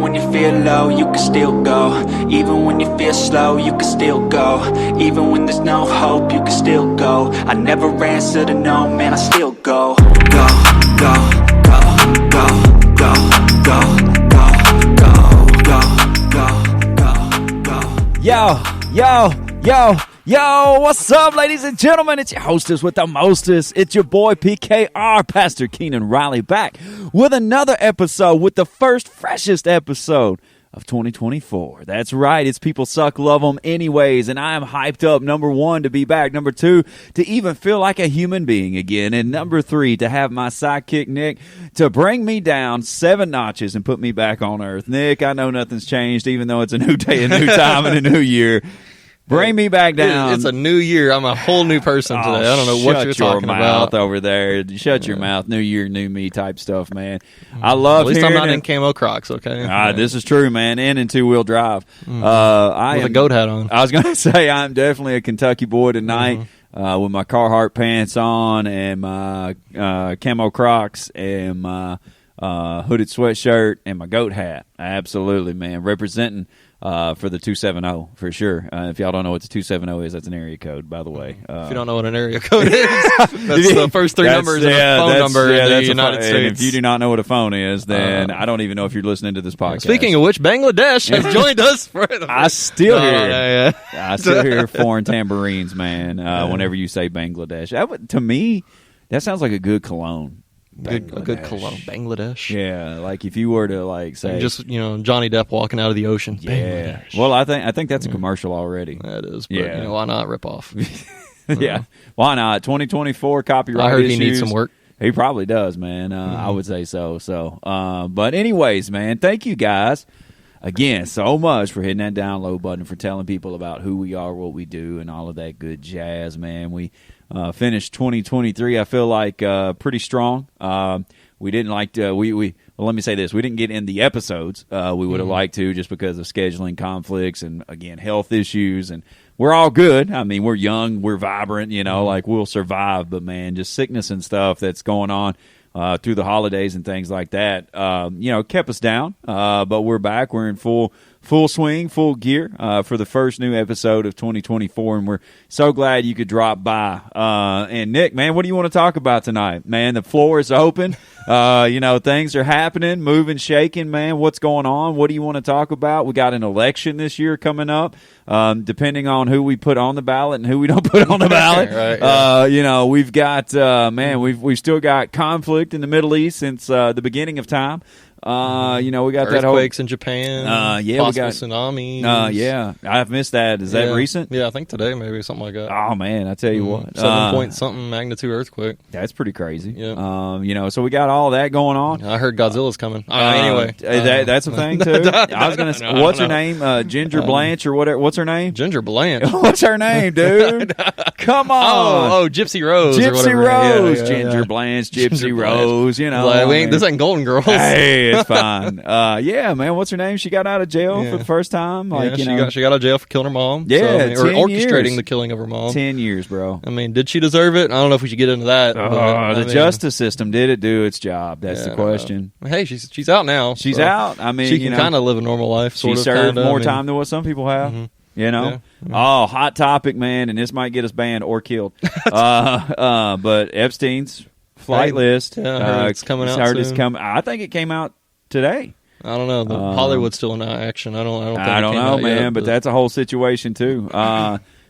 when you feel low, you can still go. Even when you feel slow, you can still go. Even when there's no hope, you can still go. I never answer to no, man, I still go. Go, go, go, go, go, go, go, go, go, go, go. Yo, what's up, ladies and gentlemen? It's your hostess with the mostest. It's your boy, PKR, Pastor Keenan Riley, back with another episode, with the first, freshest episode of 2024. That's right. It's People Suck, Love Them Anyways, and I am hyped up, number one, to be back. Number two, to even feel like a human being again. And number three, to have my sidekick, Nick, to bring me down 7 notches and put me back on earth. Nick, I know nothing's changed, even though it's a new day, a new time, and a new year. Bring me back down. It's a new year. I'm a whole new person today. I don't know what you're talking about. Shut your mouth over there. Shut your mouth. New year, new me type stuff, man. I love At least hearing I'm not it. in camo Crocs, okay? This is true, man. And in two-wheel drive. With a goat hat on. I was going to say I'm definitely a Kentucky boy tonight with my Carhartt pants on and my camo Crocs and my hooded sweatshirt and my goat hat. Absolutely, man. Representing for the 270 for sure. If y'all don't know what the 270 is, that's an area code, by the way. If you don't know what an area code is, that's the first 3 numbers of a phone number in the United States. And if you do not know what a phone is, then I don't even know if you're listening to this podcast. Speaking of which, Bangladesh has joined us. I still hear foreign tambourines, man, whenever you say Bangladesh. To me, that sounds like a good cologne. A good cologne. Bangladesh. Yeah, like if you were to say, just Johnny Depp walking out of the ocean. Yeah. Bangladesh. Well, I think that's a commercial already. That is. But, why not rip off? Yeah, why not? 2024 copyright. I heard issues. he needs some work. He probably does, man. I would say so. But anyways, man, thank you guys again so much for hitting that download button, for telling people about who we are, what we do, and all of that good jazz, man. We finished 2023, I feel like, pretty strong. We didn't like to, well, let me say this. We didn't get in the episodes we would have liked to, just because of scheduling conflicts and, again, health issues. And we're all good. I mean, we're young, we're vibrant, like we'll survive. But, man, just sickness and stuff that's going on through the holidays and things like that, kept us down. But we're back. We're in full swing, full gear for the first new episode of 2024, and we're so glad you could drop by. And Nick, man, what do you want to talk about tonight? Man, the floor is open. Things are happening, moving, shaking, man. What's going on? What do you want to talk about? We got an election this year coming up, depending on who we put on the ballot and who we don't put on the ballot. Right, yeah. We've got, we've still got conflict in the Middle East since the beginning of time. We got that whole earthquakes in Japan. Possible tsunami. Yeah, I've missed that. Is that recent? Yeah, I think today maybe something like that. Oh man, I tell you what, 7-point-something magnitude earthquake. That's pretty crazy. Yeah. So we got all that going on. I heard Godzilla's coming. Anyway, that's a thing too. I was gonna. What's her name? Ginger Blanche or whatever. What's her name? Ginger Blanche. What's her name, dude? Come on. Oh, Gypsy Rose. Gypsy Rose. Yeah, Ginger Blanche. Gypsy Ginger Rose. Blanche. This ain't Golden Girls. Hey, it's fine. Man, what's her name? She got out of jail for the first time. She got out of jail for killing her mom. Yeah, or 10 orchestrating years. The killing of her mom. 10 years, bro. I mean, did she deserve it? I don't know if we should get into that. The justice system, did it do its job? That's the question. Hey, she's out now. She's out. I mean, she can kind of live a normal life. She served more time than what some people have. Mm-hmm. Yeah. Oh, hot topic, man, and this might get us banned or killed. But Epstein's flight list. It's coming out soon. I think it came out today. I don't know. Hollywood's still in action. I don't know, man. But that's a whole situation too.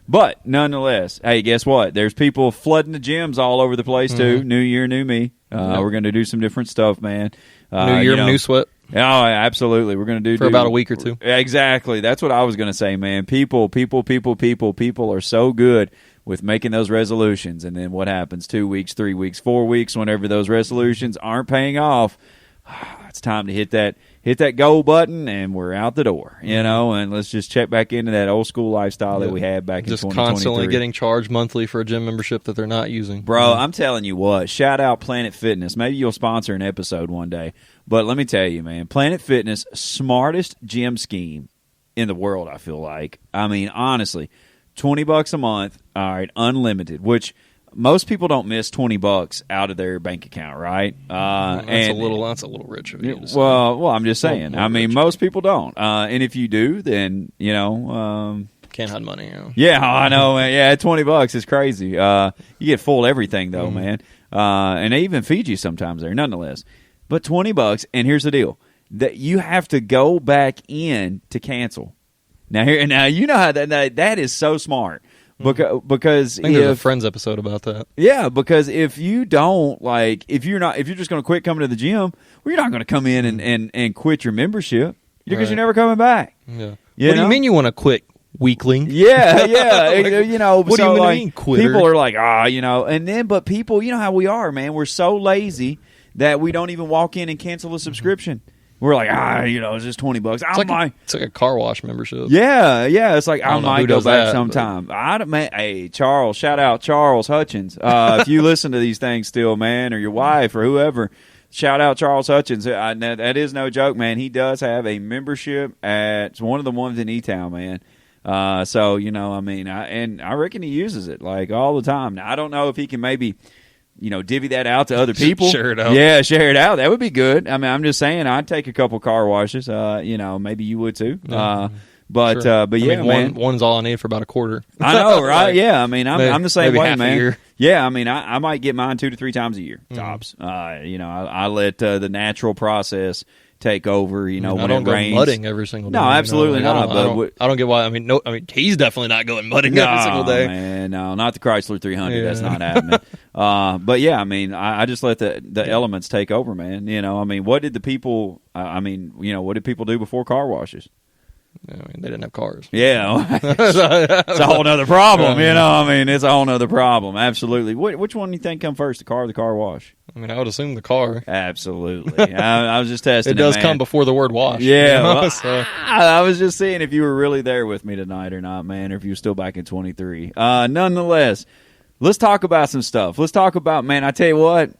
But nonetheless, hey, guess what? There's people flooding the gyms all over the place too. New year, new me. We're going to do some different stuff, man. New year, new sweat. Oh, absolutely. We're going to do about a week or two. Exactly. That's what I was going to say, man. People are so good with making those resolutions, and then what happens? 2 weeks, 3 weeks, 4 weeks, whenever those resolutions aren't paying off, it's time to hit that go button, and we're out the door, and let's just check back into that old school lifestyle that we had back in 2023. Just constantly getting charged monthly for a gym membership that they're not using. Bro, I'm telling you what, shout out Planet Fitness. Maybe you'll sponsor an episode one day, but let me tell you, man, Planet Fitness, smartest gym scheme in the world, I feel like. I mean, honestly, $20 a month, all right, unlimited, which most people don't miss $20 out of their bank account, right? That's a little rich of you. Well, I'm just saying. I mean, most people don't. And if you do, then can't hide money. Yeah, I know. Man. Yeah, $20 is crazy. You get full everything though, man. And they even feed you sometimes there, nonetheless. But $20, and here's the deal: that you have to go back in to cancel. Now you know how that is so smart. Because I think there's a Friends episode about that. Yeah, because if you don't if you're just going to quit coming to the gym, well, you're not going to come in and quit your membership because you're never coming back. Yeah. What do you mean you want to quit, weakling? Yeah. What do you mean, quitter? People are like, but people, you know how we are, man. We're so lazy that we don't even walk in and cancel a subscription. We're like, it's just $20. It's like a car wash membership. Yeah. It's like I might go back that, sometime. Hey, Charles, shout out Charles Hutchins. If you listen to these things still, man, or your wife or whoever, shout out Charles Hutchins. That is no joke, man. He does have a membership at one of the ones in E-Town, man. So I reckon he uses it like all the time. Now I don't know if he can maybe divvy that out to other people. Share it out. Yeah, share it out. That would be good. I mean, I'm just saying, I'd take a couple car washes. Maybe you would too. But yeah, man. One's all I need for about a quarter. I know, right? Yeah. I mean, I'm the same way, man. Yeah, I mean, I might get mine 2 to 3 times a year, tops. I let the natural process take over. When I don't it go rains. mudding every single day. No, absolutely not. I don't get why. I mean, he's definitely not going mudding every single day. Man, no, not the Chrysler 300. Yeah. That's not happening. But yeah, I mean, I just let the elements take over, man. I mean, what did the people? What did people do before car washes? I mean, they didn't have cars. Yeah, it's a whole other problem. It's a whole other problem. Absolutely. Which one do you think come first, the car or the car wash? I mean, I would assume the car. Absolutely. I was just testing. It does come before the word wash. Yeah. Well, I was just seeing if you were really there with me tonight or not, man, or if you were still back in 23. Nonetheless, let's talk about some stuff. Let's talk about, man, I tell you what,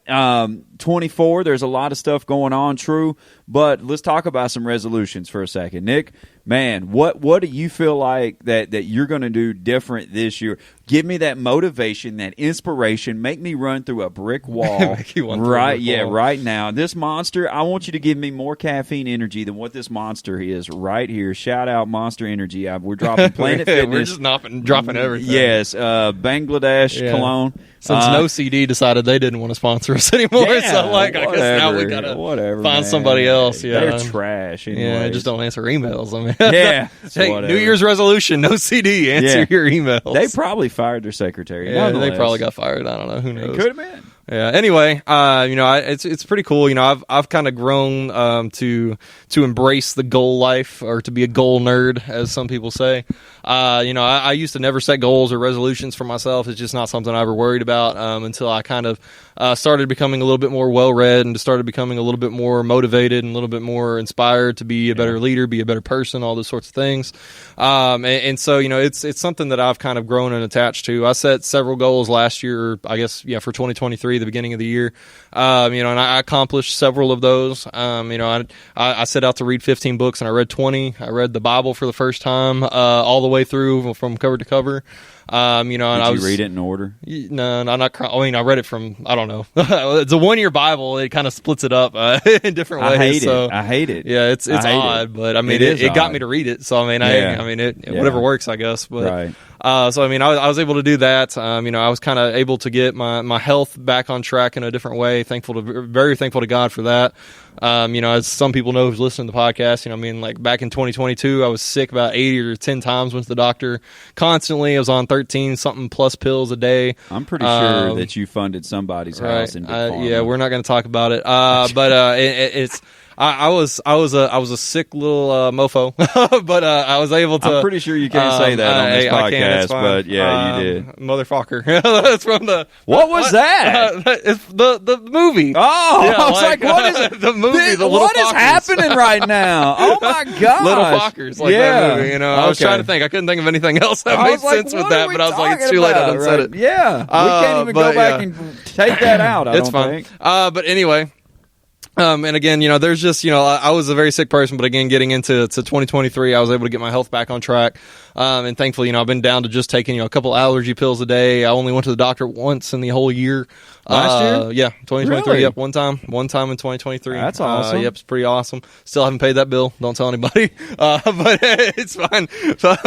24, there's a lot of stuff going on, true, but let's talk about some resolutions for a second. Nick, man, what do you feel like that you're going to do different this year? Give me that motivation, that inspiration. Make me run through a brick wall right now. This Monster, I want you to give me more caffeine energy than what this Monster is right here. Shout out Monster Energy. We're dropping Planet Fitness. We're just dropping everything. Yes, Bangladesh cologne. Since No CD decided they didn't want to sponsor us anymore, so I guess now we gotta find somebody else. Yeah, they're trash. Anyways. Yeah, just don't answer emails. I mean, hey, New Year's resolution: no CD. Answer your emails. They probably fired their secretary. Yeah, they probably got fired. I don't know. Who knows? Could have been. Yeah. Anyway, it's pretty cool. I've kind of grown to embrace the goal life, or to be a goal nerd, as some people say. I used to never set goals or resolutions for myself. It's just not something I ever worried about until I kind of started becoming a little bit more well-read and started becoming a little bit more motivated and a little bit more inspired to be a better leader, be a better person, all those sorts of things. And so, it's something that I've kind of grown and attached to. I set several goals last year, I guess, for 2023, the beginning of the year. And I accomplished several of those. I set out to read 15 books and I read 20. I read the Bible for the first time, all the way through from cover to cover. Did you read it in order? No, I'm not. I read it from, I don't know. It's a one-year Bible. It kind of splits it up in different ways. I hate it. Yeah, it's odd, but I mean, it got me to read it. So I mean, whatever works, I guess. But right. So I mean, I was able to do that. I was kind of able to get my health back on track in a different way. Very thankful to God for that. As some people know who's listening to the podcast, like back in 2022, I was sick about 8 or 10 times. Went to the doctor constantly. I was on 13 something plus pills a day. I'm pretty sure that you funded somebody's house in Big Pharma. Yeah, we're not going to talk about it. But it's. I was a sick little mofo, but I was able to. I'm pretty sure you can't say that on this podcast, but yeah, you did. Motherfucker. That's from the. What was that? It's the movie. Oh, yeah, I was like, what is it? The movie. The Little What Fockers. is happening right now? Oh my god! Little Fockers, that movie. I was trying to think. I couldn't think of anything else that made sense with that, but I was like, it's too late. I done said it. Yeah, we can't even go back and take that out. I don't think. But anyway. And again, there's just, I was a very sick person, but again, getting into 2023, I was able to get my health back on track. And thankfully, I've been down to just taking, a couple allergy pills a day. I only went to the doctor once in the whole year. Last year? Yeah, 2023. Really? Yep, one time in 2023. That's awesome. Yep, it's pretty awesome. Still haven't paid that bill. Don't tell anybody. But it's fine.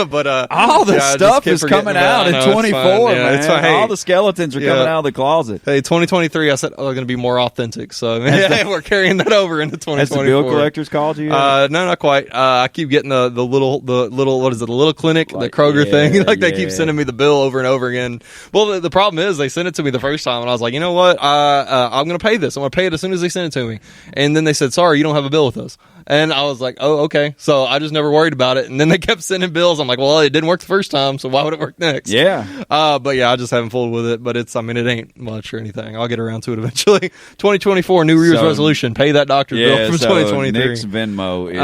But all the stuff is coming out in 24, man. It's fine. Hey, all the skeletons are coming out of the closet. Hey, 2023, I said, going to be more authentic. So we're carrying that over into 2024. Has the bill collectors called you? No, not quite. I keep getting the little, what is it, the little clinic, the Kroger thing. They keep sending me the bill over and over again. Well, the problem is they sent it to me the first time, and I was like, you know what? I'm going to pay this. I'm going to pay it as soon as they send it to me. And then they said, sorry, you don't have a bill with us. And I was like, oh, okay. So I just never worried about it. And then they kept sending bills. I'm like, well, it didn't work the first time, so why would it work next? Yeah. But yeah, I just haven't fooled with it. But it ain't much or anything. I'll get around to it eventually. 2024, New Year's resolution. Pay that doctor's bill from 2023. Nick's Venmo is.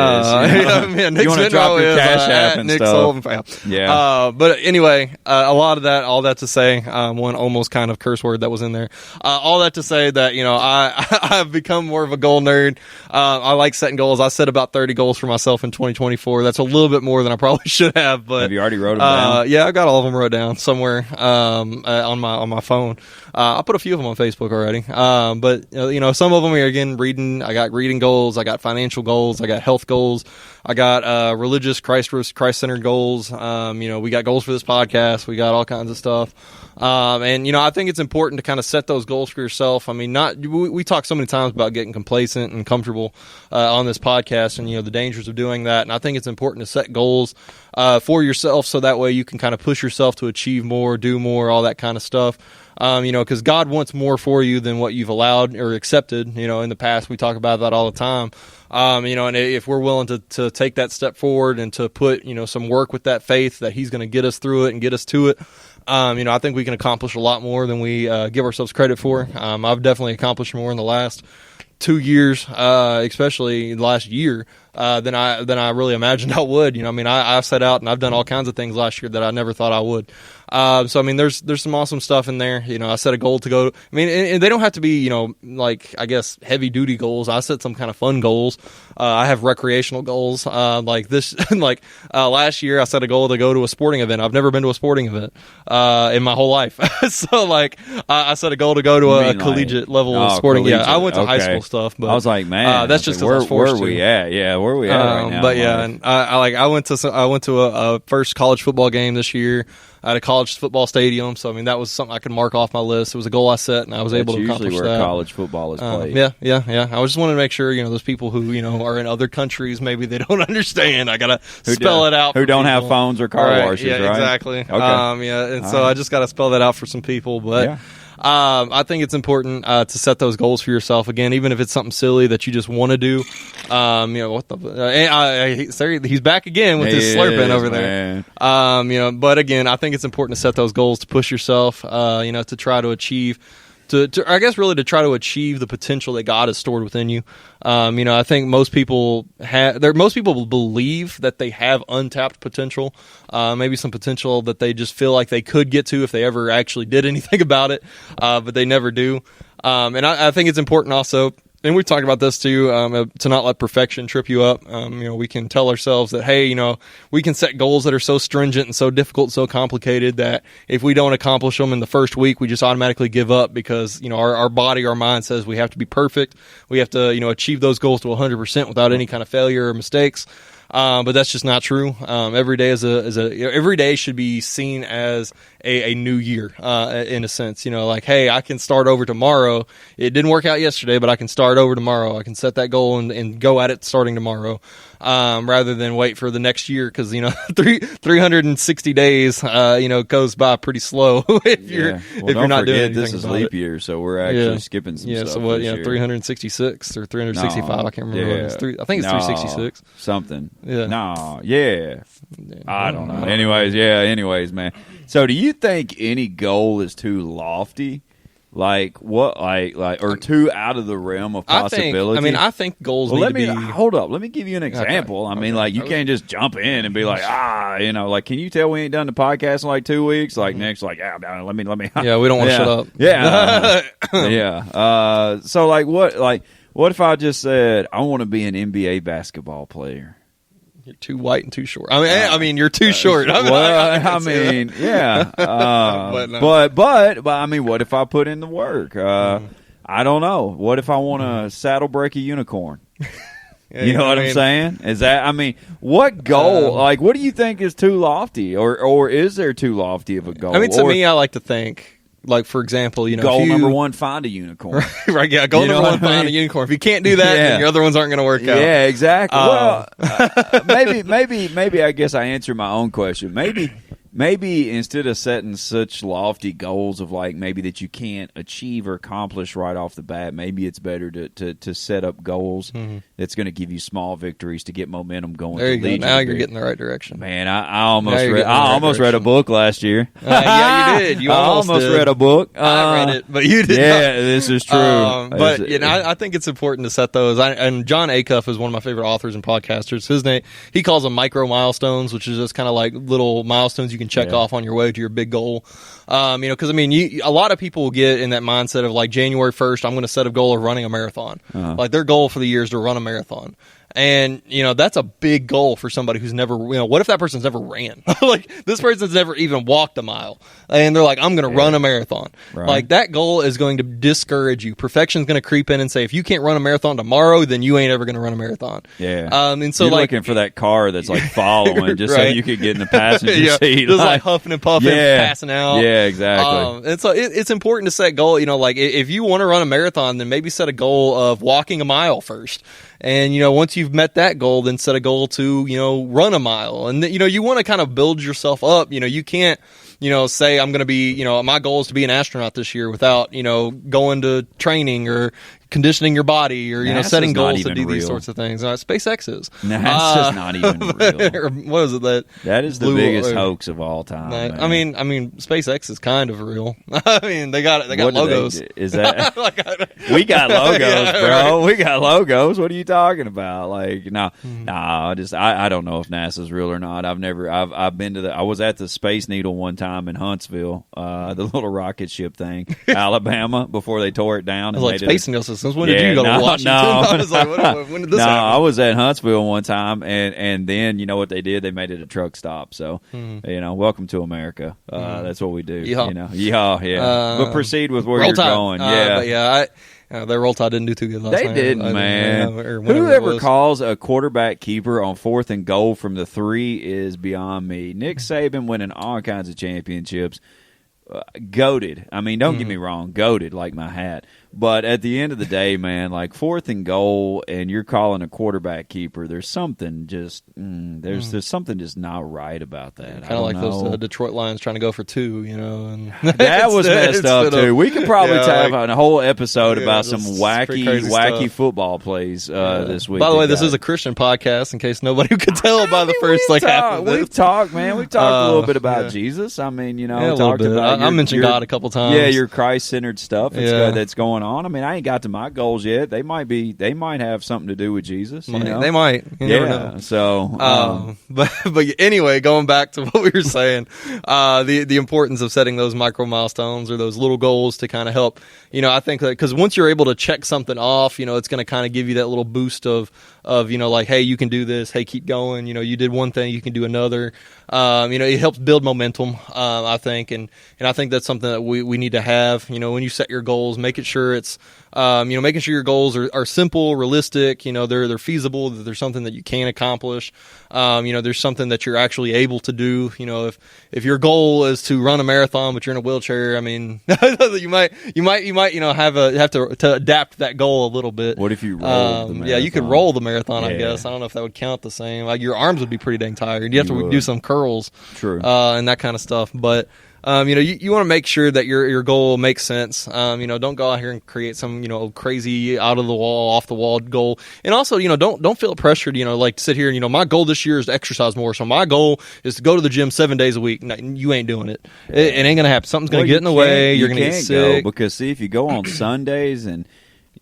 Nick's you want to drop your Cash App and Nick's stuff. Yeah. But anyway, all that to say, one almost kind of curse word that was in there. All that to say that, I've become more of a goal nerd. I like setting goals. I set about 30 goals for myself in 2024. That's a little bit more than I probably should have. But have you already wrote them down? Yeah, I got all of them wrote down somewhere on my phone. I put a few of them on Facebook already. But some of them are again reading. I got reading goals. I got financial goals. I got health goals. I got religious Christ-centered goals. We got goals for this podcast. We got all kinds of stuff. And I think it's important to kind of set those goals for yourself. I mean, we talk so many times about getting complacent and comfortable on this podcast, and the dangers of doing that. And I think it's important to set goals for yourself, so that way you can kind of push yourself to achieve more, do more, all that kind of stuff. Because God wants more for you than what you've allowed or accepted. In the past, we talk about that all the time. And if we're willing to take that step forward and to put, some work with that faith that He's going to get us through it and get us to it, I think we can accomplish a lot more than we give ourselves credit for. I've definitely accomplished more in the last 2 years, especially the last year, than I really imagined I would. I've set out and I've done all kinds of things last year that I never thought I would. There's some awesome stuff in there. I set a goal to go. And they don't have to be, I guess heavy duty goals. I set some kind of fun goals. I have recreational goals. Last year I set a goal to go to a sporting event. I've never been to a sporting event in my whole life. So I set a goal to go to a collegiate level sporting. Collegiate. Yeah, I went to high school stuff, but I was like, man, that's just where are we at? Yeah, where are we at right now? But yeah, and I went to a first college football game this year at a college football stadium. So that was something I could mark off my list. It was a goal I set, and I was able to accomplish that. Usually where college football is played. Yeah. I just wanted to make sure those people who are in other countries, maybe they don't understand. I gotta spell it out. Who don't have phones or car washes, yeah, right? Exactly. Okay. And so I just got to spell that out for some people, but. Yeah. I think it's important to set those goals for yourself. Again, even if it's something silly that you just want to do. What the? He's back again with his slurping over there. But again, I think it's important to set those goals to push yourself. To try to achieve. To try to achieve the potential that God has stored within you. I think most people believe that they have untapped potential, maybe some potential that they just feel like they could get to if they ever actually did anything about it, but they never do. And I think it's important also, and we've talked about this too, to not let perfection trip you up. We can tell ourselves that, hey, we can set goals that are so stringent and so difficult, so complicated that if we don't accomplish them in the first week, we just automatically give up because, our body, our mind says we have to be perfect. We have to, achieve those goals to 100% without any kind of failure or mistakes. But that's just not true. Every day every day should be seen as a new year, in a sense. Hey, I can start over tomorrow. It didn't work out yesterday, but I can start over tomorrow. I can set that goal and go at it starting tomorrow, rather than wait for the next year because 360 days goes by pretty slow if you're not doing anything. This is leap year, so we're actually skipping some stuff. So what? 366 or 365? I can't remember. I think it's 366. Something. Yeah. No. Yeah. I don't know. Anyways, man. So, do you think any goal is too lofty? Like what? Like or too out of the realm of possibility? I think goals need to be. Hold up. Let me give you an example. Okay. You can't just jump in and be like, can you tell we ain't done the podcast in like 2 weeks? Like next, let me. Yeah, we don't want to shut up. Yeah, yeah. So, what? What if I just said I want to be an NBA basketball player? You're too white and too short. I mean, you're too short. I mean, yeah. But no. But I mean, what if I put in the work? I don't know. What if I want to saddle break a unicorn? Yeah, you know what I'm saying? Is that? I mean, what goal? Like, what do you think is too lofty, or is there too lofty of a goal? I mean, to me, I like to think, like, for example, you know, goal if you, number one: find a unicorn. right? Yeah, goal You know number what one: I find a mean? unicorn. If you can't do that, Yeah. then your other ones aren't going to work out. Yeah, exactly. Well, maybe I guess I answered my own question. Maybe instead of setting such lofty goals of like maybe that you can't achieve or accomplish right off the bat, maybe it's better to set up goals that's going to give you small victories to get momentum going. There you to go. lead Now to you're big- getting the right direction. Man, I almost Now you're read. getting in the I right almost read a direction. book last year. Yeah, you did. You almost did. read a book. I read it, but you did Yeah, not. this is true. But you know, I think it's important to set those. And John Acuff is one of my favorite authors and podcasters. His name, he calls them micro milestones, which is just kind of like little milestones you can check off on your way to your big goal. You know, because I mean, a lot of people get in that mindset of like January 1st, I'm going to set a goal of running a marathon. Like their goal for the year is to run a marathon. And, you know, that's a big goal for somebody who's never, you know, what if that person's never ran? Like, this person's never even walked a mile. And they're like, I'm going to run a marathon. Right. Like, that goal is going to discourage you. Perfection's going to creep in and say, if you can't run a marathon tomorrow, then you ain't ever going to run a marathon. Yeah. And so, You're like, looking for that car that's like following just so Right. you could get in the passenger yeah, seat. just like huffing and puffing, Yeah. passing out. Yeah, exactly. And so it's important to set goal. You know, like if you want to run a marathon, then maybe set a goal of walking a mile first. And, you know, once you've met that goal, then set a goal to, you know, run a mile. And, you know, you want to kind of build yourself up. You know, you can't, you know, say I'm going to be, you know, my goal is to be an astronaut this year without, you know, going to training or conditioning your body or, you know, NASA's setting not goals to even do these real. sorts of things. SpaceX is. NASA's not even real. Or what is it that? That is the Blue- biggest hoax of all time. Like, man. I mean, SpaceX is kind of real. I mean, they got What do logos. they do? Is that Like, we got logos, Yeah, bro? right. We got logos. What are you talking about? Like, no, I don't know if NASA's real or not. I've been to I was at the Space Needle one time in Huntsville, the little rocket ship thing, Alabama, before they tore it down. I was like, and made it- Space Needle Systems. When did you go to Washington? I was like, when did this no, happen? I was at Huntsville one time, and then you know what they did? They made it a truck stop. So you know, welcome to America. That's what we do. Yeehaw. You know, yeehaw, yeah. But proceed with where Roll you're Tide. going. Yeah, But yeah, their Roll Tide didn't do too good last they night. didn't, I man. or whenever it Whoever was. calls a quarterback keeper on 4th and goal from the 3 is beyond me. Nick Saban winning all kinds of championships. Goated. I mean, don't get me wrong, goated like my hat. But at the end of the day, man, like 4th and goal, and you're calling a quarterback keeper. There's something just there's something just not right about that. Kind of like those Detroit Lions trying to go for 2, you know. And That was messed up too. We could probably have a whole episode Yeah, about some just wacky pretty crazy stuff. football plays this week. By the way, that this got- is a Christian podcast, in case nobody could tell by the first we've half talked, of this. we've talked, man. We've talked a little bit about yeah. Jesus. I mean, you know, Yeah, a little talked bit. about I mentioned your- God a couple times. Yeah, your Christ-centered stuff Yeah. that's going on. I mean, I ain't got to my goals yet. They might have something to do with Jesus. You know? They might. You never Yeah. know. So, But anyway, going back to what we were saying, the importance of setting those micro milestones or those little goals to kind of help. You know, I think that because once you're able to check something off, you know, it's going to kind of give you that little boost of you know, like, hey, you can do this. Hey, keep going. You know, you did one thing, you can do another. You know, it helps build momentum. I think, and I think that's something that we need to have. You know, when you set your goals, making sure it's you know, making sure your goals are simple, realistic. You know, they're feasible. That there's something that you can accomplish. You know, there's something that you're actually able to do. You know, if your goal is to run a marathon, but you're in a wheelchair, I mean, you might you know have to adapt that goal a little bit. what if you roll the marathon? Yeah, you could roll the marathon. I Yeah. guess I don't know if that would count the same. Like your arms would be pretty dang tired. You have You to would. do some curls, True. and that kind of stuff. But you know, you want to make sure that your goal makes sense. You know, don't go out here and create some, you know, crazy out of the wall, off the wall goal. And also, you know, don't feel pressured. You know, like sit here and, you know, my goal this year is to exercise more. So my goal is to go to the gym 7 days a week. No, you ain't doing it. It ain't gonna happen. Something's gonna Well, get in the you way. can't- You're you gonna get can't sick. go because see, if you go on Sundays and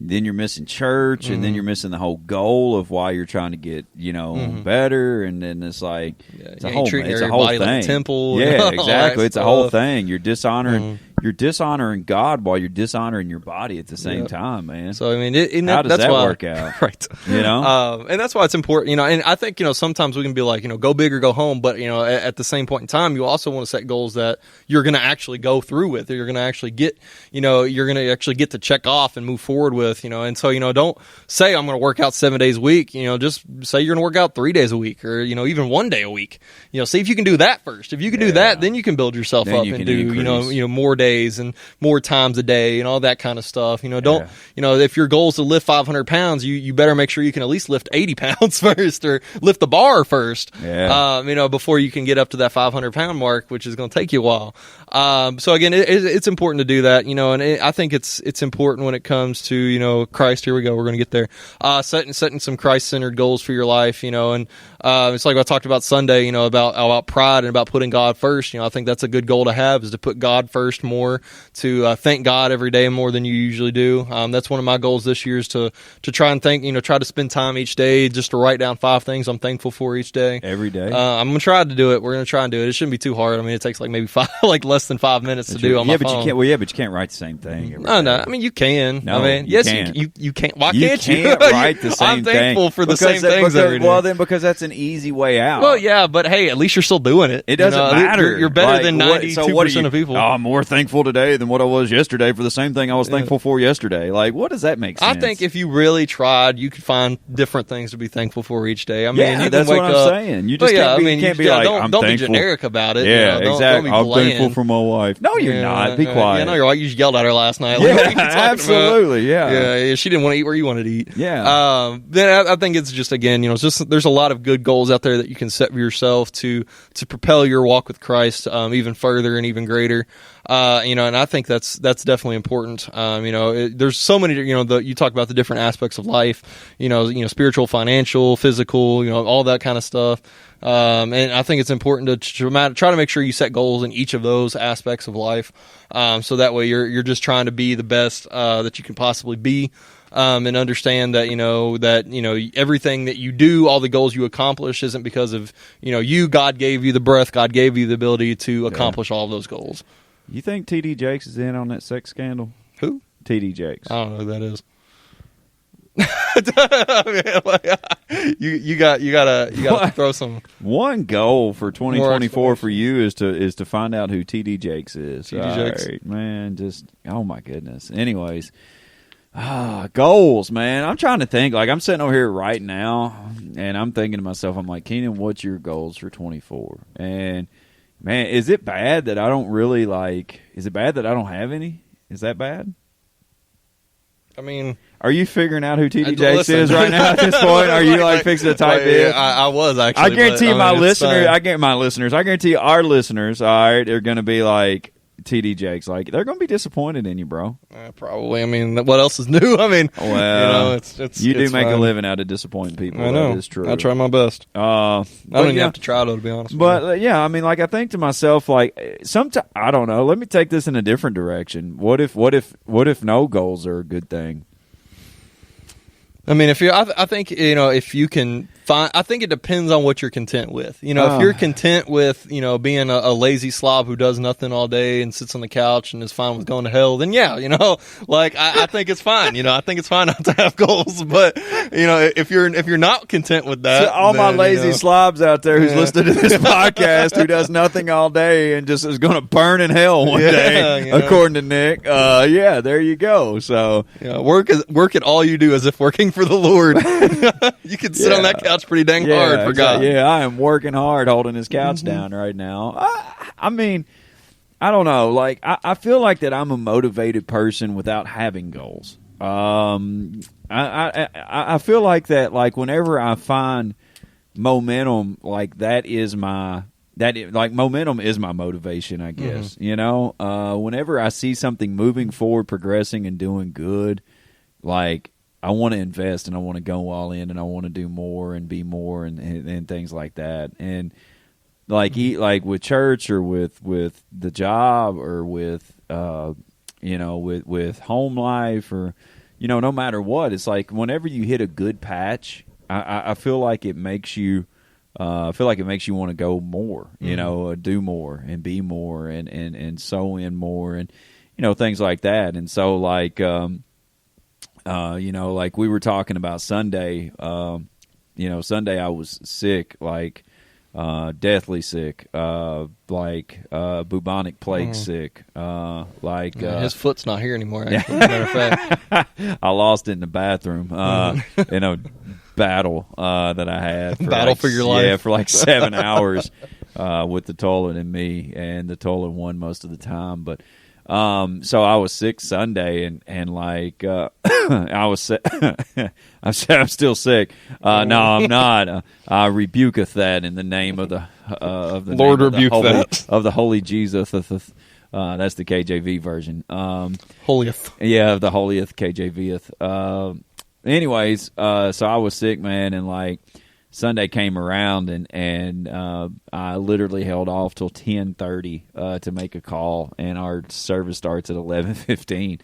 then you're missing church, and then you're missing the whole goal of why you're trying to get, you know, better, and then it's like it's you a ain't whole treating it's a your whole body thing. like a temple and Yeah, all that exactly. It's a whole stuff. thing. You're dishonoring you're dishonoring God while you're dishonoring your body at the same Yep. time, man. So I mean, How does that's that why, work out? right? You know? And that's why it's important, and I think sometimes we can be like, go big or go home, but at the same point in time, you also want to set goals that you're going to actually go through with, or you're going to actually get, you're going to actually get to check off and move forward with, and so don't say I'm going to work out 7 days a week, just say you're going to work out 3 days a week, or even 1 day a week, see if you can do that first. If you can do that, then you can build yourself Then up you and can do increase. more days and more times a day and all that kind of stuff. Don't if your goal is to lift 500 pounds, you better make sure you can at least lift 80 pounds first, or lift the bar first. Before you can get up to that 500-pound mark, which is going to take you a while. So again, it's important to do that. And I think it's important when it comes to Christ. Here we go. We're going to get there. Setting some Christ-centered goals for your life. And it's like I talked about Sunday. About pride and about putting God first. I think that's a good goal to have, is to put God first more, to thank God every day more than you usually do. That's one of my goals this year, is to try and try to spend time each day just to write down 5 things I'm thankful for each day. Every day. I'm gonna try to do it. We're gonna try and do it. It shouldn't be too hard. I mean, it takes like maybe less than 5 minutes to do on my phone. You can't. Well, yeah, but you can't write the same thing. Every No. day. I mean, you can. No, I mean, you yes, can't. you can't. Why You can't you? can't write the same I'm thankful thing. for the Because same things every day. Well, then, because that's an easy way out. Well, yeah, but hey, at least you're still doing it. It doesn't matter. You're better Like, than what- 92% so what are you- of people. Oh, I'm more thankful today than what I was yesterday for the same thing I was thankful for yesterday. Like, what does that make sense? I think if you really tried, you could find different things to be thankful for each day. I mean, Yeah, you can that's wake what I'm up, saying. You Well, just yeah, can't be, I mean, you can't you be like, don't, I'm don't thankful. be generic about it. Yeah, Don't exactly. be I'm bland. thankful for my wife. No, you're not. Be quiet. Yeah, no, you're right. You yelled at her last night. Like, Yeah, what are you talking about? absolutely. Yeah. Yeah, she didn't want to eat where you wanted to eat. Yeah. Then I think it's just, again, it's just, there's a lot of good goals out there that you can set for yourself to propel your walk with Christ even further and even greater. And I think that's definitely important. There's so many, you talk about the different aspects of life, spiritual, financial, physical, all that kind of stuff. And I think it's important to try to make sure you set goals in each of those aspects of life. So that way you're just trying to be the best that you can possibly be. And understand that everything that you do, all the goals you accomplish, isn't because of you. God gave you the breath. God gave you the ability to accomplish all of those goals. You think T.D. Jakes is in on that sex scandal? Who? T.D. Jakes. I don't know who that is. you gotta throw some. One goal for 2024 for you is to find out who T.D. Jakes is. T.D. Jakes. All right, man, just oh my goodness. Anyways, goals, man. I'm trying to think. Like, I'm sitting over here right now, and I'm thinking to myself, I'm like, Keenan, what's your goals for 24? And man, is it bad that I don't really like? Is it bad that I don't have any? Is that bad? I mean, are you figuring out who T.D. Jakes listen. is right now at this point? Are you like fixing to type in? I was actually. I guarantee but, my mean, it's, listeners. I guarantee our listeners. All right, are going to be like T.D. Jakes. Like, they're going to be disappointed in you, bro. Probably. I mean, what else is new? I mean, well, it's you do it's make a fine. living out of disappointing people. I know. That is true. I try my best. I I don't even have to try though, to be honest. But yeah, I mean, like, I think to myself, like, sometimes I don't know. Let me take this in a different direction. What if no goals are a good thing? I mean, I think if you can find, I think it depends on what you're content with. If you're content with being a lazy slob who does nothing all day and sits on the couch and is fine with going to hell, then yeah, like I think it's fine. I think it's fine not to have goals. But if you're not content with that, So all my then, lazy slobs out there who's Yeah. listening to this podcast who does nothing all day and just is going to burn in hell one Yeah, day, according to Nick. Yeah, there you go. So work at all you do as if working for the Lord. You can sit on that couch pretty dang hard for God. Yeah, I am working hard holding his couch down right now. I mean, I don't know. Like, I feel like that I'm a motivated person without having goals. I feel like that. Like, whenever I find momentum, like momentum is my motivation, I guess. Whenever I see something moving forward, progressing, and doing good, like, I want to invest and I want to go all in and I want to do more and be more and things like that. And like with church or with the job or with with home life or no matter what, it's like whenever you hit a good patch, I feel like it makes you I feel like it makes you want to go more, you know, do more and be more and sow in more and, you know, things like that. And so like, you know, like we were talking about Sunday, you know, Sunday I was sick, like, deathly sick, like, bubonic plague sick, like, his foot's not here anymore. Actually, as a matter of fact, I lost it in the bathroom, in a battle, that I had. Battle for your life? Yeah, for like 7 hours, with the toilet and me, and the toilet won most of the time, but, so I was sick Sunday and like, I was sick. I'm still sick. No, I'm not. I rebuketh that in the name of the Lord name of the rebuke holy, that. of the Holy Jesus. That's the KJV version. holiest. Yeah, the holiest KJVeth. Anyways, so I was sick, man, and like Sunday came around, and I literally held off till 10:30 to make a call, and our service starts at 11:15,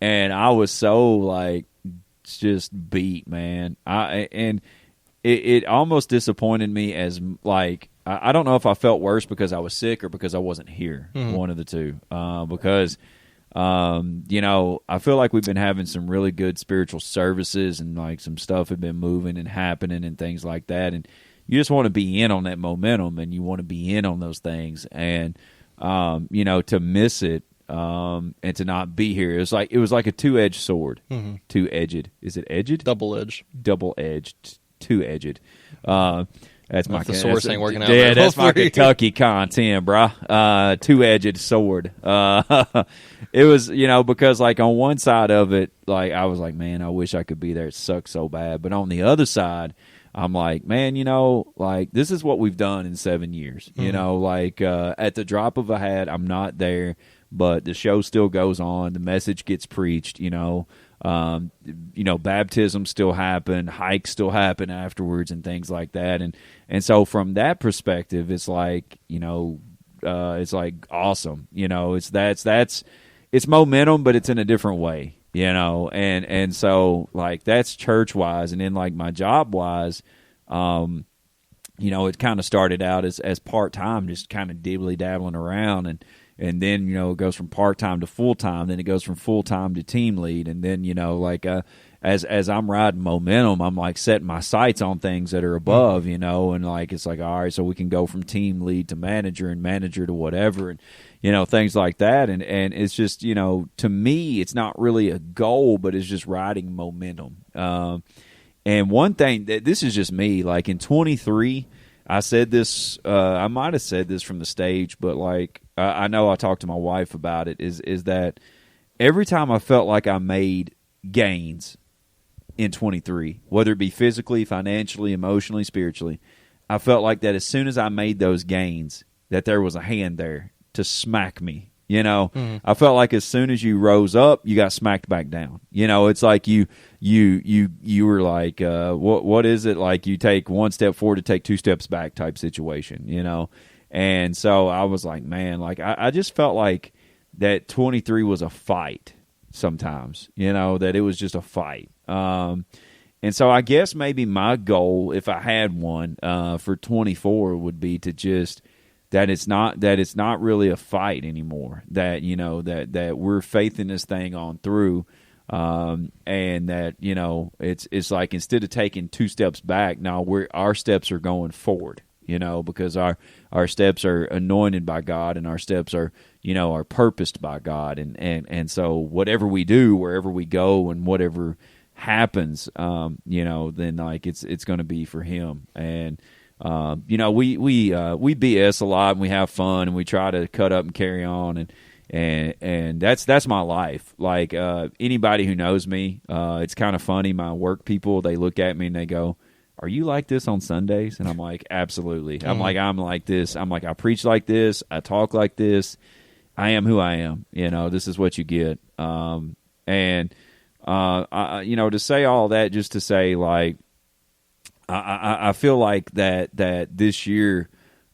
and I was so like just beat, man. It almost disappointed me as like I don't know if I felt worse because I was sick or because I wasn't here, one of the two, because. You know, I feel like we've been having some really good spiritual services and like some stuff had been moving and happening and things like that. And you just want to be in on that momentum and you want to be in on those things. And, you know, to miss it, and to not be here, it was like a two-edged sword, two-edged. Is it edged? Double-edged. Double-edged, two-edged. That's my thesaurus ain't working out. Yeah, very well that's my for you. Kentucky content, bruh. Two-edged sword. It was, you know, because like on one side of it, like I was like, man, I wish I could be there. It sucks so bad. But on the other side, I'm like, man, you know, like this is what we've done in 7 years. You know, like at the drop of a hat, I'm not there, but the show still goes on. The message gets preached. You know, baptisms still happen, hikes still happen afterwards, and things like that. And so from that perspective, it's like, you know, it's like awesome. You know, it's momentum, but it's in a different way. You know, and so like that's church wise, and then like my job wise, you know, it kind of started out as part time, just kind of dibbly dabbling around, and then, you know, it goes from part-time to full-time, then it goes from full-time to team lead, and then, you know, like as I'm riding momentum, I'm like setting my sights on things that are above, you know, and like it's like, all right, so we can go from team lead to manager and manager to whatever, and, you know, things like that, and it's just, you know, to me, it's not really a goal, but it's just riding momentum. And one thing, this is just me, like in 23, I said this, I might have said this from the stage, but like, I know I talked to my wife about it, is that every time I felt like I made gains in 23, whether it be physically, financially, emotionally, spiritually, I felt like that as soon as I made those gains, that there was a hand there to smack me. You know, I felt like as soon as you rose up, you got smacked back down. You know, it's like you were like, what is it? Like you take one step forward to take two steps back type situation, you know? And so I was like, man, like I just felt like that 23 was a fight sometimes, you know, that it was just a fight. And so I guess maybe my goal, if I had one, for 24 would be to just, that it's not really a fight anymore. That, you know, that we're faithing this thing on through, and that, you know, it's like instead of taking two steps back, now our steps are going forward. You know, because our steps are anointed by God, and our steps are, you know, are purposed by God, and so whatever we do, wherever we go, and whatever happens, you know, then like it's going to be for Him. And you know, we BS a lot, and we have fun, and we try to cut up and carry on, and that's my life. Like anybody who knows me, it's kind of funny. My work people, they look at me and they go, are you like this on Sundays? And I'm like, absolutely. I'm like this. I'm like, I preach like this. I talk like this. I am who I am. You know, this is what you get. You know, to say all that, just to say, like, I feel like that this year,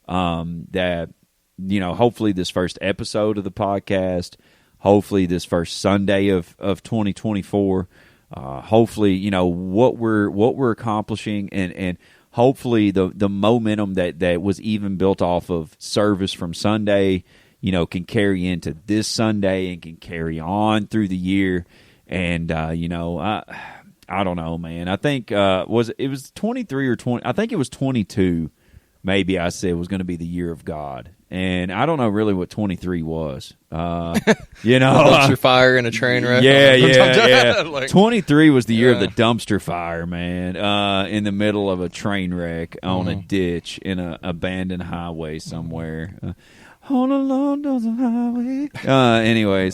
that, you know, hopefully this first episode of the podcast, hopefully this first Sunday of 2024, hopefully, you know, what we're accomplishing, and hopefully the momentum that was even built off of service from Sunday, can carry into this Sunday and can carry on through the year. And I don't know, man. I think it was 23 or 20. I think it was 22. Maybe I said was going to be the year of God, and I don't know really what 23 was. Dumpster fire and a train wreck. Yeah. Like, 23 was the year of the dumpster fire, man. In the middle of a train wreck on a ditch in an abandoned highway somewhere. On a long highway.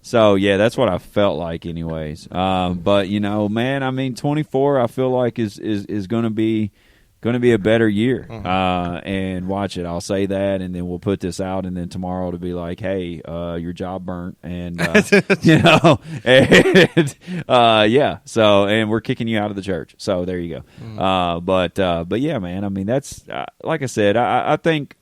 So yeah, that's what I felt like, anyways. But man, I mean, 24, I feel like is going to be a better year. And watch it. I'll say that, and then we'll put this out, and then tomorrow to be like, hey, your job burnt, and yeah. So, and we're kicking you out of the church. So there you go. But yeah, man. I mean, that's like I said. I think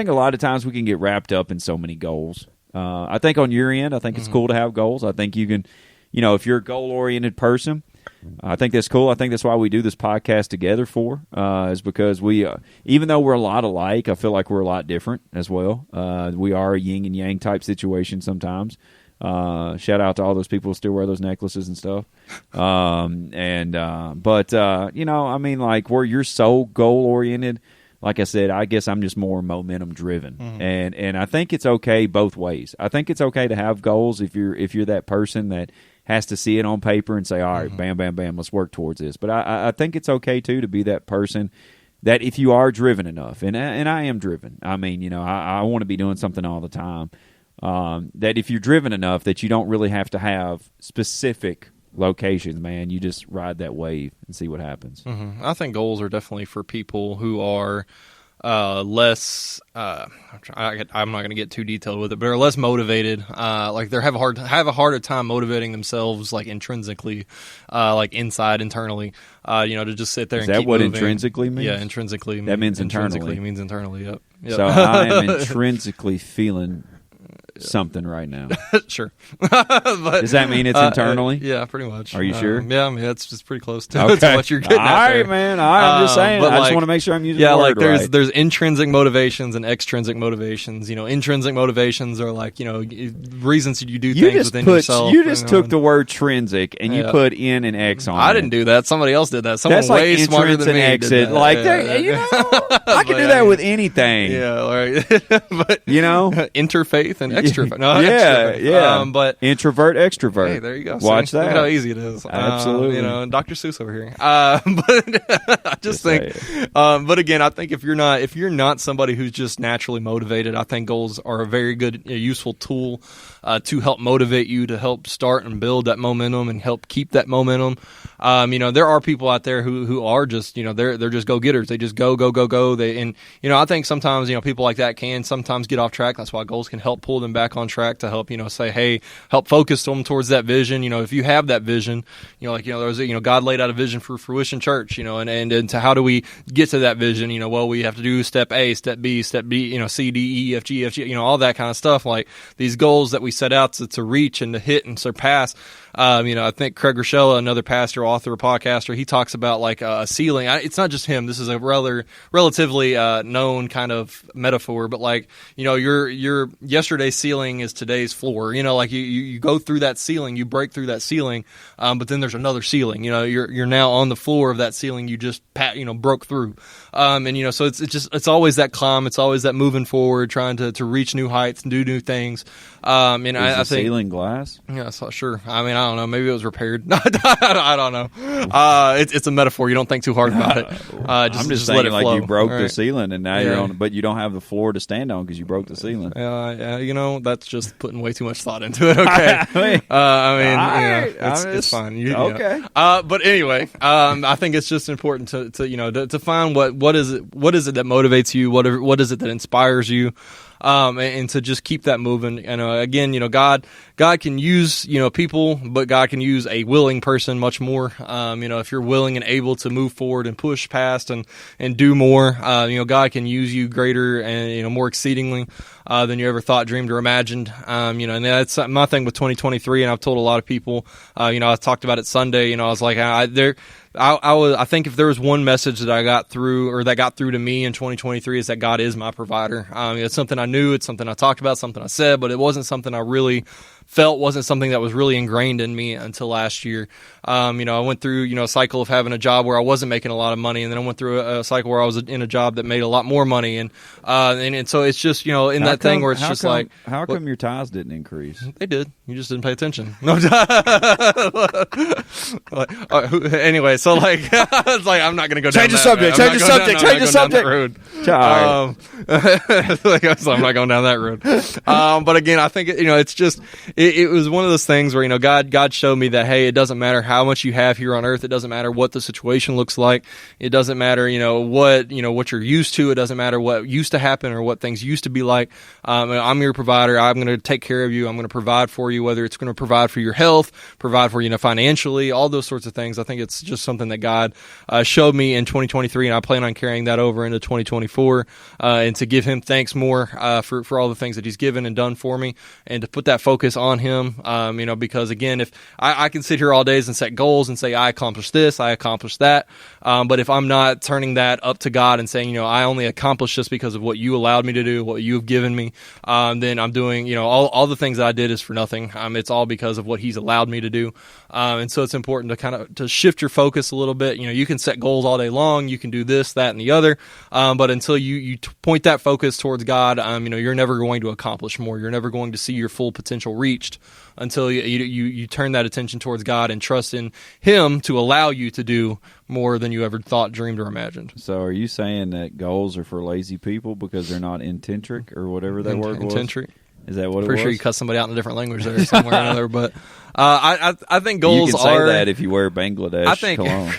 a lot of times we can get wrapped up in so many goals. I think on your end, I think it's cool to have goals. I think you can, if you're a goal-oriented person, I think that's cool. I think that's why we do this podcast together is because we, even though we're a lot alike, I feel like we're a lot different as well. We are a yin and yang type situation sometimes. Shout out to all those people who still wear those necklaces and stuff. I mean, like where you're so goal-oriented, like I said, I guess I'm just more momentum driven, and I think it's okay both ways. I think it's okay to have goals if you're that person that has to see it on paper and say, all right, bam, bam, bam, let's work towards this. But I think it's okay too to be that person that if you are driven enough, and I am driven. I mean, I want to be doing something all the time. That if you're driven enough that you don't really have to have specific locations, man, you just ride that wave and see what happens. I think goals are definitely for people who are less I'm not going to get too detailed with it, but are less motivated, like they have a harder time motivating themselves, like intrinsically, like internally, to just sit there. Is and that keep what moving. intrinsically means? Yeah, intrinsically. That means internally. Intrinsically means internally. Yep. So I am intrinsically feeling something right now. Sure. But, does that mean it's internally? Yeah, pretty much. Are you sure? Yeah, I mean that's just pretty close to, okay. to what you're getting all at there. right, man. All right, I'm just saying. I just want to make sure I'm using the word right. There's intrinsic motivations and extrinsic motivations. Intrinsic motivations are like, reasons you do things within yourself. You just took the word trinsic and you put in an X on it. I didn't do that. Somebody else did that. Someone That's like way smarter than and me exit. did that. Like, I can do that with anything. Yeah, right. But interfaith and extrafaith. No, yeah. But introvert, extrovert. Hey, there you go. Watch See? that. Look how easy it is. Absolutely. Dr. Seuss over here. But I just think. But again, I think if you're not somebody who's just naturally motivated, I think goals are a very good, useful tool to help motivate you, to help start and build that momentum and help keep that momentum. There are people out there who are just, they're just go getters. They just go. I think sometimes, people like that can sometimes get off track. That's why goals can help pull them back on track to help, say, hey, help focus them towards that vision. If you have that vision, there's God laid out a vision for Fruition Church, and to how do we get to that vision? Well, we have to do step A, step B, C, D, E, F, G, all that kind of stuff. Like these goals that we set out to reach and to hit and surpass. I think Craig Rochella, another pastor, author, podcaster, he talks about like a ceiling. It's not just him. This is a relatively known kind of metaphor, but like, your yesterday's ceiling is today's floor. Like you go through that ceiling, you break through that ceiling, but then there's another ceiling. You're now on the floor of that ceiling you just broke through. So it's always that climb. It's always that moving forward, trying to reach new heights and do new things. I think ceiling glass. Yeah, so sure. I mean, I don't know. Maybe it was repaired. I don't know. It's a metaphor. You don't think too hard about it. I'm just saying, let it like flow. you broke All the right. ceiling, and now you're on, but you don't have the floor to stand on because you broke the ceiling. That's just putting way too much thought into it. Okay. It's fine. Okay. But anyway, I think it's just important to find what is it that motivates you, what is it that inspires you. And to just keep that moving. Again, God can use, people, but God can use a willing person much more. If you're willing and able to move forward and push past and do more, God can use you greater and, more exceedingly, than you ever thought, dreamed, or imagined. And that's my thing with 2023. And I've told a lot of people, I talked about it Sunday, I was like, I think if there was one message that I got through, or that got through to me in 2023, is that God is my provider. It's something I knew, it's something I talked about, something I said, but it wasn't something I really felt, wasn't something that was really ingrained in me until last year. I went through, a cycle of having a job where I wasn't making a lot of money, and then I went through a cycle where I was in a job that made a lot more money, and so it's just, in that thing where it's just like, how come your tithes didn't increase? they did. You just didn't pay attention. No. Anyway, so like, it's like I'm not going to go down Change the subject. Change the subject. Change the subject. So I'm not going down that road. But again, I think it's just it was one of those things where God showed me that, hey, it doesn't matter how much you have here on earth. It doesn't matter what the situation looks like. It doesn't matter what you're used to. It doesn't matter what used to happen or what things used to be like. I'm your provider. I'm going to take care of you. I'm going to provide for you, whether it's going to provide for your health, provide for financially, all those sorts of things. I think it's just something that God showed me in 2023, and I plan on carrying that over into 2024, and to give Him thanks more for all the things that He's given and done for me, and to put that focus on Him. Because again, if I can sit here all days and set goals and say I accomplished this, I accomplished that, but if I'm not turning that up to God and saying, I only accomplished this because of what You allowed me to do, what You have given me, then I'm doing, all the things that I did is for nothing. It's all because of what He's allowed me to do. And so it's important to kind of to shift your focus a little bit. You can set goals all day long. You can do this, that, and the other. But until you point that focus towards God, you're never going to accomplish more. You're never going to see your full potential reached until you turn that attention towards God and trust in Him to allow you to do more than you ever thought, dreamed, or imagined. So are you saying that goals are for lazy people because they're not intentric or whatever that word was? Intentric. Is that what it was? Pretty sure you cut somebody out in a different language there somewhere or another, but I think goals you can say are that if you wear Bangladesh cologne.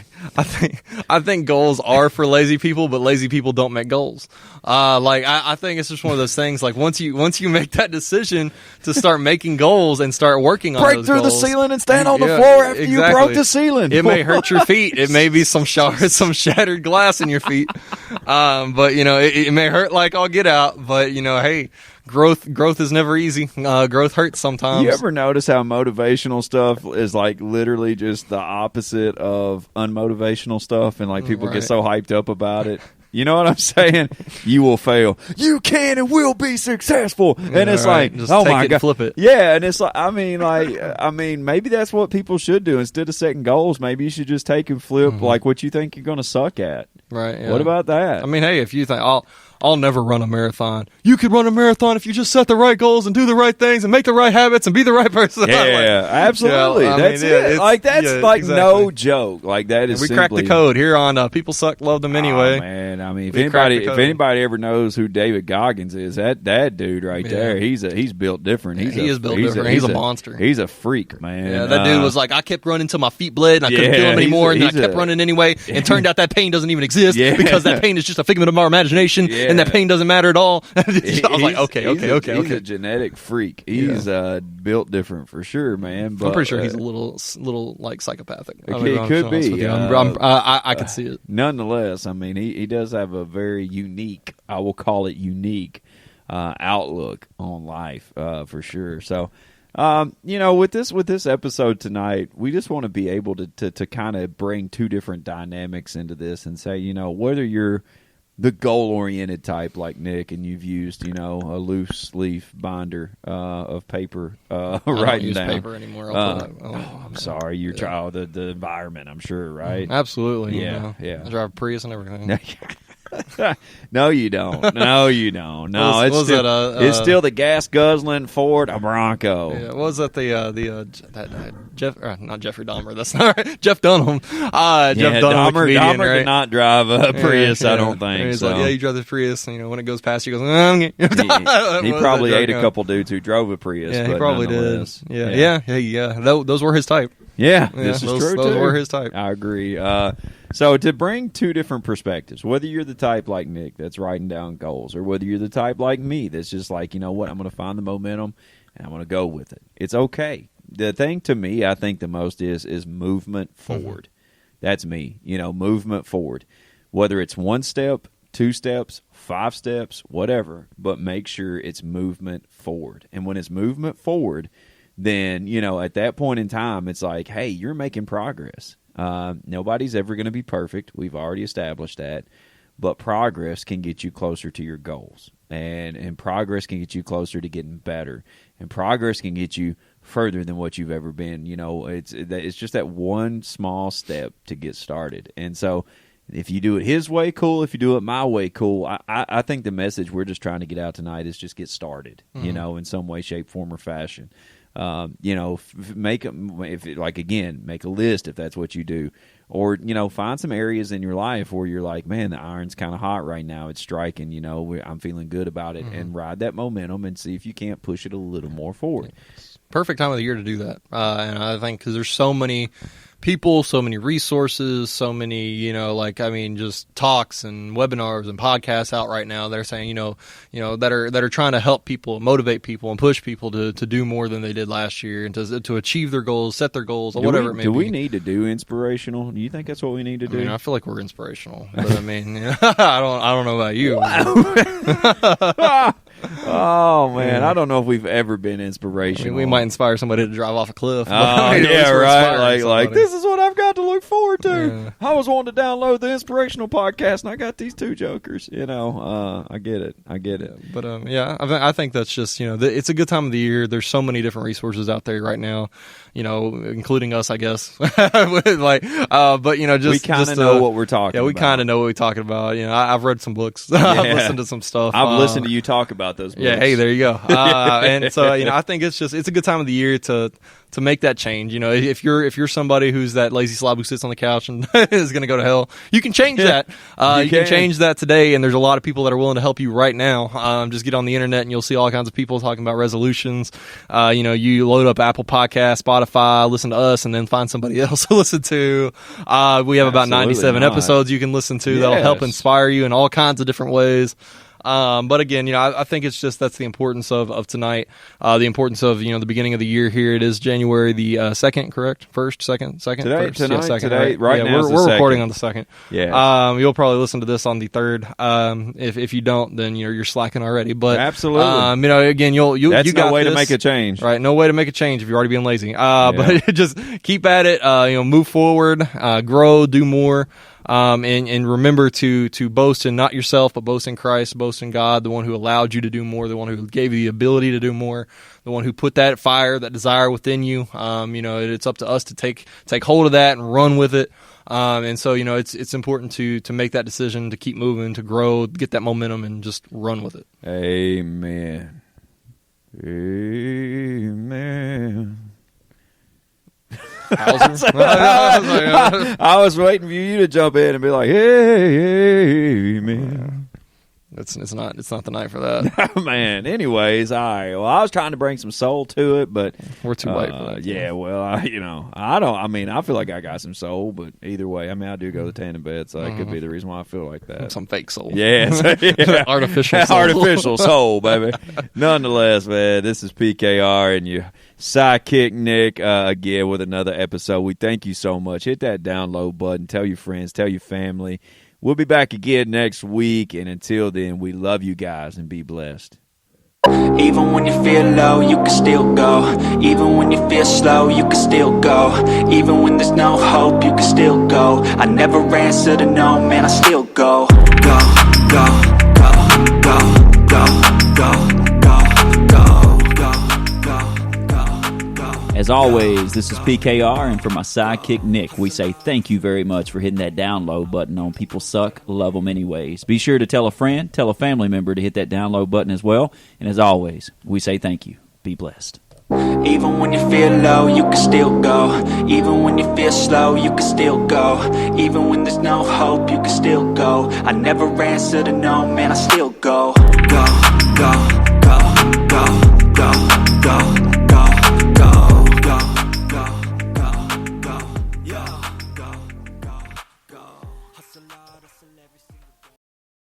I think goals are for lazy people, but lazy people don't make goals. I think it's just one of those things. Like once you make that decision to start making goals and start working on break those through goals, the ceiling and stand on the floor after exactly. you broke the ceiling. It may hurt your feet. It may be some shattered glass in your feet. But it may hurt like all get out. But hey. Growth is never easy. Growth hurts sometimes. You ever notice how motivational stuff is like literally just the opposite of unmotivational stuff, and like people get so hyped up about it? You know what I'm saying? You will fail. You can and will be successful. And it's like, just oh take my it God. And flip it. Yeah, and it's like, maybe that's what people should do. Instead of setting goals, maybe you should just take and flip like what you think you're going to suck at. Right. Yeah. What about that? Hey, if you think I'll never run a marathon. You could run a marathon if you just set the right goals and do the right things and make the right habits and be the right person. Yeah, absolutely. That's it. No joke. Like that is. We cracked the code here on People Suck, Love Them Anyway. Oh, man, if anybody ever knows who David Goggins is, that dude right there, he's built different. He is built different. He's a monster. He's a freak, man. Yeah, that dude was like, I kept running till my feet bled and I couldn't feel him anymore, and then I kept running anyway, and turned out that pain doesn't even exist because that pain is just a figment of our imagination. Yeah. And that pain doesn't matter at all. I was like, okay. He's a genetic freak. He's built different for sure, man. But, I'm pretty sure he's a little like psychopathic. He could be. I could see it. Nonetheless, he does have a very unique, I will call it unique, outlook on life for sure. So, with this episode tonight, we just want to be able to kind of bring two different dynamics into this and say, whether you're the goal-oriented type like Nick, and you've used, a loose leaf binder of paper I writing don't use down. paper anymore. I'm sorry, your child, the environment, I'm sure, right? Absolutely. Yeah. I drive a Prius and everything. No, you don't. No, it's still the gas guzzling Ford Bronco. Yeah, what was that? Not Jeffrey Dahmer. That's not right. Jeff Dunham. Dahmer right? did not drive a Prius. I don't think. He's so. like, you drive the Prius, and when it goes past, he goes. He probably ate a couple dudes who drove a Prius. Yeah, he probably did. Yeah. Those were his type. Yeah, this is true too. Those were his type. I agree. So to bring two different perspectives, whether you're the type like Nick that's writing down goals, or whether you're the type like me that's just like, I'm going to find the momentum and I'm going to go with it. It's okay. The thing to me, I think the most is movement forward. That's me. Movement forward. Whether it's 1 step, 2 steps, 5 steps, whatever, but make sure it's movement forward. And when it's movement forward, then, at that point in time, it's like, hey, you're making progress. Nobody's ever going to be perfect. We've already established that. But progress can get you closer to your goals. And progress can get you closer to getting better. And progress can get you further than what you've ever been. You know, it's just that one small step to get started. And so if you do it his way, cool. If you do it my way, cool. I think the message we're just trying to get out tonight is just get started, you know, in some way, shape, form, or fashion. You know, make a list if that's what you do. Or, you know, find some areas in your life where you're like, man, the iron's kind of hot right now. It's striking, you know, I'm feeling good about it. And ride that momentum and see if you can't push it a little more forward. Perfect time of the year to do that. And I think because there's so many people, so many resources, so many, you know, like, I mean, just talks and webinars and podcasts out right now. They're saying, you know, that are trying to help people, motivate people, and push people to do more than they did last year and to achieve their goals, set their goals, or whatever it may be. Do we need to do inspirational? Do you think that's what we need to do? I mean, I feel like we're inspirational, but I mean, I don't know about you. Oh man, I don't know if we've ever been inspirational. I mean, we might inspire somebody to drive off a cliff. Oh yeah, right. Like this is what I've got to look forward to. Yeah. I was wanting to download the inspirational podcast, and I got these two jokers. You know, I get it. But I think that's just, you know, it's a good time of the year. There's so many different resources out there right now. You know, including us, I guess. But you know, we kind of know what we're talking. Yeah, we kind of know what we're talking about. You know, I've read some books. I've listened to some stuff. I've listened to you talk about those books. Yeah, hey, there you go. And so, you know, I think it's a good time of the year to make that change. You know, if you're somebody who's that lazy slob who sits on the couch and is going to go to hell, you can change that. You can change that today, and there's a lot of people that are willing to help you right now. Just get on the internet and you'll see all kinds of people talking about resolutions. You know, you load up Apple Podcasts, Spotify, listen to us, and then find somebody else to listen to. We have about 97 episodes you can listen to that'll help inspire you in all kinds of different ways. But again, you know, I think it's just that's the importance of tonight. The importance of, you know, the beginning of the year here. It is January the 2nd, correct? First, second, today, first? tonight, second, today, right now. We're recording on the 2nd. Yeah. You'll probably listen to this on the 3rd. If you don't, then you're slacking already. But absolutely. You know, again, that's you got no way this, to make a change, right? No way to make a change if you're already being lazy. But just keep at it. You know, move forward, grow, do more. And remember to boast in not yourself, but boast in Christ, boast in God, the one who allowed you to do more, the one who gave you the ability to do more, the one who put that fire, that desire within you. You know, it's up to us to take hold of that and run with it. And so, you know, it's important to make that decision, to keep moving, to grow, get that momentum, and just run with it. Amen. Amen. I was waiting for you to jump in and be like, "Hey, man." It's not the night for that. Man. Anyways, all right. Well, I was trying to bring some soul to it, but we're too late for that. Yeah. Well, I feel like I got some soul, but either way, I mean, I do go to tanning bed, so that could be the reason why I feel like that. Some fake soul. Yeah. Artificial soul. Artificial soul, baby. Nonetheless, man, this is PKR and your sidekick Nick again with another episode. We thank you so much. Hit that download button. Tell your friends. Tell your family. We'll be back again next week, and until then, we love you guys and be blessed. Even when you feel low, you can still go. Even when you feel slow, you can still go. Even when there's no hope, you can still go. I never answer to no, man, I still go. Go, go, go, go, go, go, go, go, go, go, go. As always, this is PKR, and for my sidekick Nick, we say thank you very much for hitting that download button on People Suck, Love Them Anyways. Be sure to tell a friend, tell a family member to hit that download button as well. And as always, we say thank you. Be blessed. Even when you feel low, you can still go. Even when you feel slow, you can still go. Even when there's no hope, you can still go. I never answer to no, man, I still go. Go, go, go, go, go, go.